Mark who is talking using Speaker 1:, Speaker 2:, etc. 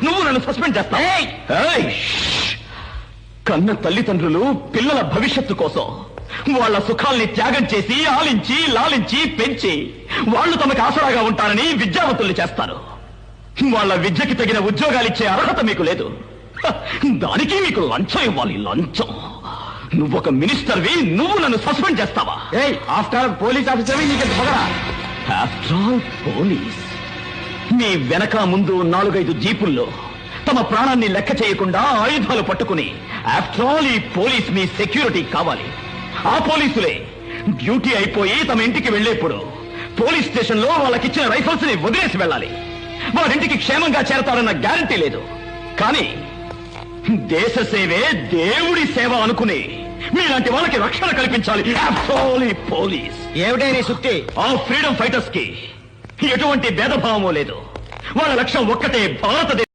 Speaker 1: నువ్వు నన్ను సస్పెండ్ చేస్తావు. కన్న తల్లిదండ్రులు పిల్లల భవిష్యత్తు కోసం వాళ్ళ సుఖాల్ని త్యాగం చేసి ఆలించి లాలించి పెంచి వాళ్ళు తమకు ఆసరాగా ఉంటారని విద్యావంతుల్ని చేస్తారు. వాళ్ళ విద్యకి తగిన ఉద్యోగాలిచ్చే అర్హత మీకు లేదు. దానికి మీకు లంచం ఇవ్వాలి, లంచం. నువ్వొక మినిస్టర్వి, నువ్వు నన్ను సస్పెండ్ చేస్తావా?
Speaker 2: ఆఫ్టర్ ఆల్ పోలీస్ ఆఫీసర్వి, నీకు పొగరా?
Speaker 1: After all police. మీ వెనక ముందు 4-5 జీపుల్లో తమ ప్రాణాన్ని లెక్క చేయకుండా ఆయుధాలు పట్టుకుని ఆఫ్టర్ ఆల్ ఈ పోలీస్ మీ సెక్యూరిటీ కావాలి. ఆ పోలీసులే డ్యూటీ అయిపోయి తమ ఇంటికి వెళ్లేప్పుడు పోలీస్ స్టేషన్ లో వాళ్ళకిచ్చిన రైఫల్స్ ని వదిలేసి వెళ్ళాలి. వారింటికి క్షేమంగా చేరతారన్న గ్యారంటీ లేదు. కానీ దేశ సేవే దేవుడి సేవ అనుకుని మీలాంటి వాళ్ళకి రక్షణ కల్పించాలి. పోలీస్
Speaker 2: ఏమిటే నీ సుత్తి?
Speaker 1: ఆ ఫ్రీడమ్ ఫైటర్స్ కి ఎటువంటి భేదభావమూ లేదు. వాళ్ళ లక్ష్యం ఒక్కటే, భారతదేశం